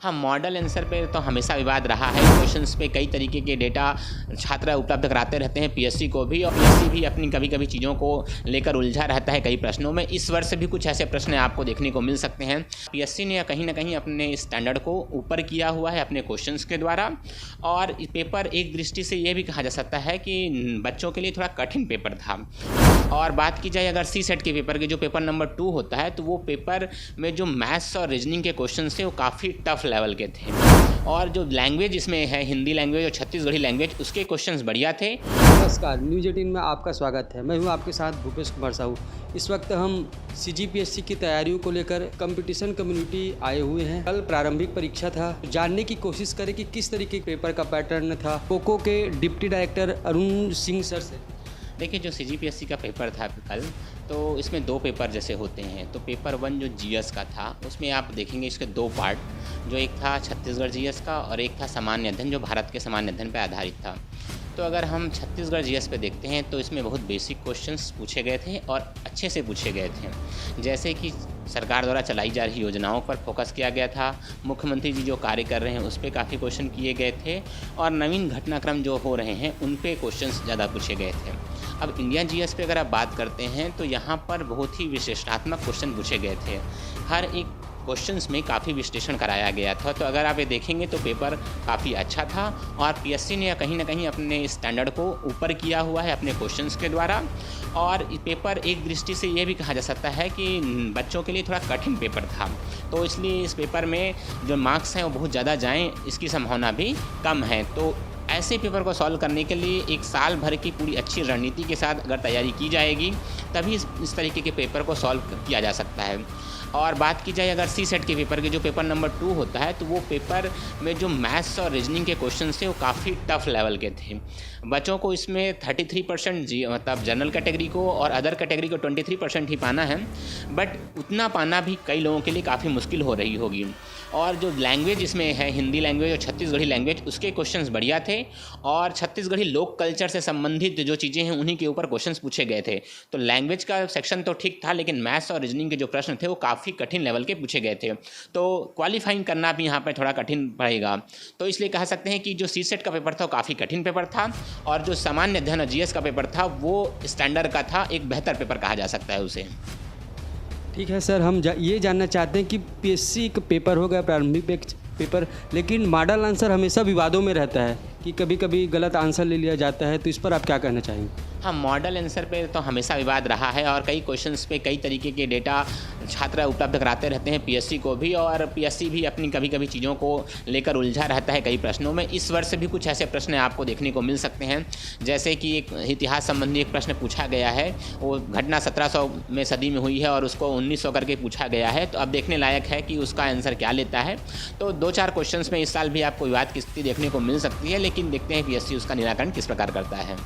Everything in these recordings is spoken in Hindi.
हाँ, मॉडल आंसर पे तो हमेशा विवाद रहा है। क्वेश्चंस पे कई तरीके के डेटा छात्र उपलब्ध कराते रहते हैं पीएससी को भी, और पीएससी भी अपनी कभी-कभी चीज़ों को लेकर उलझा रहता है कई प्रश्नों में। इस वर्ष भी कुछ ऐसे प्रश्न आपको देखने को मिल सकते हैं। पीएससी ने कहीं न कहीं अपने स्टैंडर्ड को ऊपर किया हुआ है अपने क्वेश्चंस के द्वारा, और पेपर एक दृष्टि से ये भी कहा जा सकता है कि बच्चों के लिए थोड़ा कठिन पेपर था। और बात की जाए अगर सीसेट के पेपर के, जो पेपर नंबर 2 होता है, तो वो पेपर में जो मैथ्स और रीजनिंग के क्वेश्चन थे वो काफ़ी टफ लेवल के थे, और जो लैंग्वेज इसमें है हिंदी लैंग्वेज और छत्तीसगढ़ी लैंग्वेज, उसके क्वेश्चंस बढ़िया थे। नमस्कार, न्यूज़ 18 में आपका स्वागत है। मैं हूं आपके साथ भूपेश कुमार साहू। इस वक्त हम सीजीपीएससी की तैयारियों को लेकर कंपटीशन कम्युनिटी आए हुए हैं। कल प्रारंभिक परीक्षा था, जानने की कोशिश करें कि किस तरीके के पेपर का पैटर्न था। पोको के deputy director Arun Singh sir से। देखिए, जो सीजीपीएससी का पेपर था कल, तो इसमें 2 पेपर जैसे होते हैं। तो पेपर 1 जो जीएस का था, उसमें आप देखेंगे इसके 2 पार्ट, जो एक था छत्तीसगढ़ जीएस का और एक था सामान्य अध्ययन, जो भारत के सामान्य अध्ययन पर आधारित था। तो अगर हम छत्तीसगढ़ जीएस पे देखते हैं तो इसमें बहुत बेसिक क्वेश्चंस पूछे गए थे और अच्छे से पूछे गए थे। जैसे कि सरकार द्वारा चलाई जा रही योजनाओं पर फोकस किया गया था, मुख्यमंत्री जी जो कार्य कर रहे हैं उस पे काफ़ी क्वेश्चन किए गए थे, और नवीन घटनाक्रम जो हो रहे हैं उन पे क्वेश्चंस ज़्यादा पूछे गए थे। अब इंडिया जीएस पे अगर आप बात करते हैं तो यहाँ पर बहुत ही विशेषणात्मक क्वेश्चन पूछे गए थे। हर एक क्वेश्चंस में काफ़ी विश्लेषण कराया गया था। तो अगर आप ये देखेंगे तो पेपर काफ़ी अच्छा था, और पीएससी ने कहीं ना कहीं अपने स्टैंडर्ड को ऊपर किया हुआ है अपने क्वेश्चंस के द्वारा, और पेपर एक दृष्टि से ये भी कहा जा सकता है कि बच्चों के लिए थोड़ा कठिन पेपर था। तो इसलिए इस पेपर में जो मार्क्स हैं वो बहुत ज़्यादा जाएँ, इसकी संभावना भी कम है। तो ऐसे पेपर को सॉल्व करने के लिए एक साल भर की पूरी अच्छी रणनीति के साथ अगर तैयारी की जाएगी, तभी इस तरीके के पेपर को सॉल्व किया जा सकता है। और बात की जाए अगर सीसेट के पेपर के, जो पेपर नंबर 2 होता है, तो वो पेपर में जो मैथ्स और रीजनिंग के क्वेश्चन थे वो काफ़ी टफ लेवल के थे। बच्चों को इसमें 33% मतलब जनरल कैटेगरी को और अदर कैटेगरी को 23% ही पाना है, बट उतना पाना भी कई लोगों के लिए काफ़ी मुश्किल हो रही होगी। और जो लैंग्वेज इसमें है हिंदी लैंग्वेज और छत्तीसगढ़ी लैंग्वेज, उसके क्वेश्चंस बढ़िया थे, और छत्तीसगढ़ी लोक कल्चर से संबंधित जो चीज़ें हैं उन्हीं के ऊपर क्वेश्चंस पूछे गए थे। तो लैंग्वेज का सेक्शन तो ठीक था, लेकिन मैथ्स और रीजनिंग के जो प्रश्न थे वो काफ़ी कठिन लेवल के पूछे गए थे। तो क्वालिफाइंग करना भी यहाँ पर थोड़ा कठिन पड़ेगा। तो इसलिए कह सकते हैं कि जो सीसेट का पेपर था वो काफ़ी कठिन पेपर था, और जो सामान्य अध्ययन और जीएस का पेपर था वो स्टैंडर्ड का था, एक बेहतर पेपर कहा जा सकता है उसे। ठीक है सर, हम ये जानना चाहते हैं कि पीएससी का पेपर हो गया प्रारंभिक पेपर, लेकिन मॉडल आंसर हमेशा विवादों में रहता है कि कभी कभी गलत आंसर ले लिया जाता है। तो इस पर आप क्या कहना चाहेंगे? हाँ, मॉडल आंसर पे तो हमेशा विवाद रहा है, और कई क्वेश्चंस पे कई तरीके के डेटा छात्र उपलब्ध कराते रहते हैं पीएससी को भी, और पीएससी भी अपनी कभी-कभी चीज़ों को लेकर उलझा रहता है कई प्रश्नों में। इस वर्ष भी कुछ ऐसे प्रश्न आपको देखने को मिल सकते हैं। जैसे कि एक इतिहास संबंधी एक प्रश्न पूछा गया है, वो घटना 1700 में सदी में हुई है और उसको 1900 करके पूछा गया है। तो अब देखने लायक है कि उसका आंसर क्या लेता है। तो 2-4 क्वेश्चंस में इस साल भी आपको विवाद की स्थिति देखने को मिल सकती है, लेकिन देखते हैं पीएससी उसका निराकरण किस प्रकार करता है।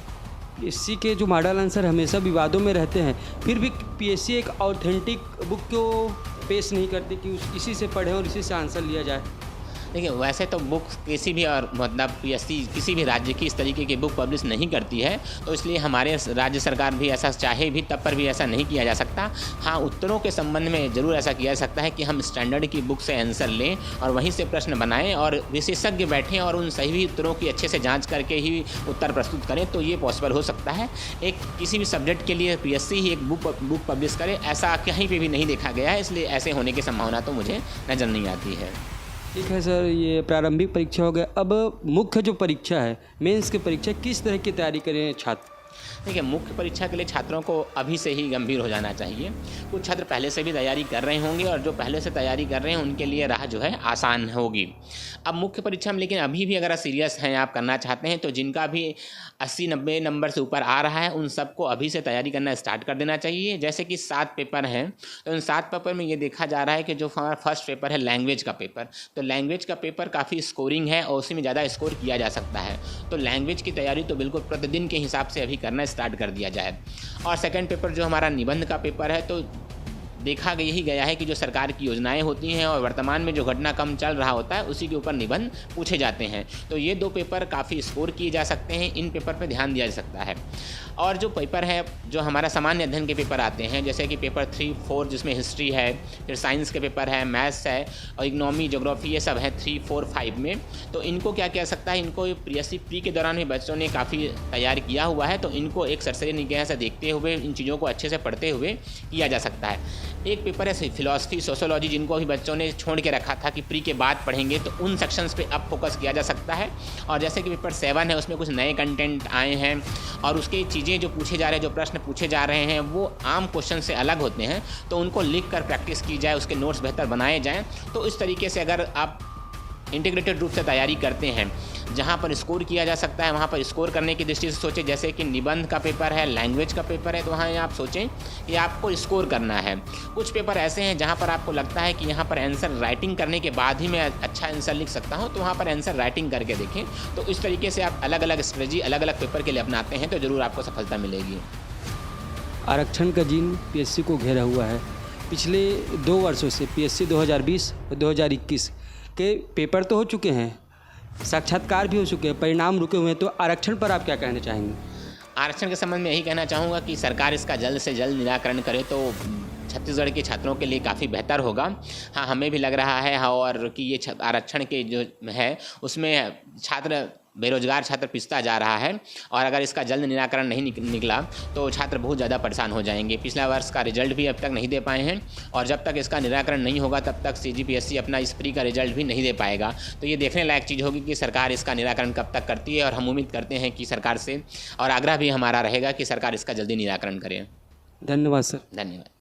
पीएससी के जो मॉडल आंसर हमेशा विवादों में रहते हैं, फिर भी पीएससी एक ऑथेंटिक बुक को पेश नहीं करती कि इसी से पढ़ें और इसी से आंसर लिया जाए। देखिए, वैसे तो बुक किसी भी और मतलब पीएससी किसी भी राज्य की इस तरीके की बुक पब्लिश नहीं करती है, तो इसलिए हमारे राज्य सरकार भी ऐसा चाहे भी तब पर भी ऐसा नहीं किया जा सकता। हाँ, उत्तरों के संबंध में ज़रूर ऐसा किया जा सकता है कि हम स्टैंडर्ड की बुक से आंसर लें और वहीं से प्रश्न बनाएं, और विशेषज्ञ बैठें और उन सही उत्तरों की अच्छे से जाँच करके ही उत्तर प्रस्तुत करें, तो ये पॉसिबल हो सकता है। एक किसी भी सब्जेक्ट के लिए पीएससी ही एक बुक पब्लिश करे, ऐसा कहीं पर भी नहीं देखा गया है, इसलिए ऐसे होने की संभावना तो मुझे नज़र नहीं आती है। ठीक है सर, ये प्रारंभिक परीक्षा हो गया। अब मुख्य जो परीक्षा है, मेंस की परीक्षा, किस तरह की तैयारी करें छात्र? देखिए, मुख्य परीक्षा के लिए छात्रों को अभी से ही गंभीर हो जाना चाहिए। कुछ छात्र पहले से भी तैयारी कर रहे होंगे, और जो पहले से तैयारी कर रहे हैं उनके लिए राह जो है आसान होगी। अब मुख्य परीक्षा में लेकिन अभी भी अगर सीरियस हैं, आप करना चाहते हैं, तो जिनका भी 80-90 नंबर से ऊपर आ रहा है उन सबको अभी से तैयारी करना स्टार्ट कर देना चाहिए। जैसे कि 7 पेपर हैं, तो उन 7 पेपर में ये देखा जा रहा है कि जो हमारा फर्स्ट पेपर है लैंग्वेज का पेपर, तो लैंग्वेज का पेपर काफ़ी स्कोरिंग है और उसी में ज़्यादा स्कोर किया जा सकता है। तो लैंग्वेज की तैयारी तो बिल्कुल प्रतिदिन के हिसाब से अभी करना स्टार्ट कर दिया जाए। और सेकंड पेपर जो हमारा निबंध का पेपर है, तो देखा यही गया है कि जो सरकार की योजनाएं होती हैं और वर्तमान में जो घटनाक्रम चल रहा होता है उसी के ऊपर निबंध पूछे जाते हैं। तो ये 2 पेपर काफ़ी स्कोर किए जा सकते हैं, इन पेपर पे ध्यान दिया जा सकता है। और जो पेपर है, जो हमारा सामान्य अध्ययन के पेपर आते हैं, जैसे कि पेपर 3, 4 जिसमें हिस्ट्री है, फिर साइंस के पेपर है, मैथ्स है और इकोनॉमी, ज्योग्राफी, ये सब है 3, 4, 5 में। तो इनको क्या किया सकता है, इनको पीएससी प्री के दौरान भी बच्चों ने काफ़ी तैयार किया हुआ है, तो इनको एक सरसरी निगाह से देखते हुए, इन चीज़ों को अच्छे से पढ़ते हुए किया जा सकता है। एक पेपर है फिलॉसफी, सोशोलॉजी, जिनको अभी बच्चों ने छोड़ के रखा था कि प्री के बाद पढ़ेंगे, तो उन सेक्शंस पे अब फोकस किया जा सकता है। और जैसे कि पेपर 7 है, उसमें कुछ नए कंटेंट आए हैं और उसकी चीज़ें जो पूछे जा रहे हैं, जो प्रश्न पूछे जा रहे हैं, वो आम क्वेश्चन से अलग होते हैं, तो उनको लिख कर प्रैक्टिस की जाए, उसके नोट्स बेहतर बनाए जाएँ। तो इस तरीके से अगर आप इंटीग्रेटेड रूप से तैयारी करते हैं, जहाँ पर स्कोर किया जा सकता है वहाँ पर स्कोर करने की दृष्टि से सोचें। जैसे कि निबंध का पेपर है, लैंग्वेज का पेपर है, तो वहाँ आप सोचें कि आपको स्कोर करना है। कुछ पेपर ऐसे हैं जहाँ पर आपको लगता है कि यहाँ पर आंसर राइटिंग करने के बाद ही मैं अच्छा आंसर लिख सकता हूँ, तो वहाँ पर आंसर राइटिंग करके देखें। तो इस तरीके से आप अलग अलग स्ट्रेटजी अलग अलग पेपर के लिए अपनाते हैं तो ज़रूर आपको सफलता मिलेगी। आरक्षण का जीन पीएससी को घेरा हुआ है। पिछले 2 वर्षों से पीएससी 2020 और 2021 के पेपर तो हो चुके हैं, साक्षात्कार भी हो चुके हैं, परिणाम रुके हुए हैं, तो आरक्षण पर आप क्या कहना चाहेंगे? आरक्षण के संबंध में यही कहना चाहूँगा कि सरकार इसका जल्द से जल्द निराकरण करे तो छत्तीसगढ़ के छात्रों के लिए काफ़ी बेहतर होगा। हाँ, हमें भी लग रहा है और कि ये आरक्षण के जो है उसमें बेरोजगार छात्र पिसता जा रहा है और अगर इसका जल्द निराकरण नहीं निकला तो छात्र बहुत ज़्यादा परेशान हो जाएंगे। पिछला वर्ष का रिजल्ट भी अब तक नहीं दे पाए हैं और जब तक इसका निराकरण नहीं होगा तब तक सीजीपीएससी अपना इस प्री का रिजल्ट भी नहीं दे पाएगा। तो ये देखने लायक चीज़ होगी कि सरकार इसका निराकरण कब तक करती है और हम उम्मीद करते हैं कि सरकार से, और आग्रह भी हमारा रहेगा कि सरकार इसका जल्दी निराकरण करे। धन्यवाद सर। धन्यवाद।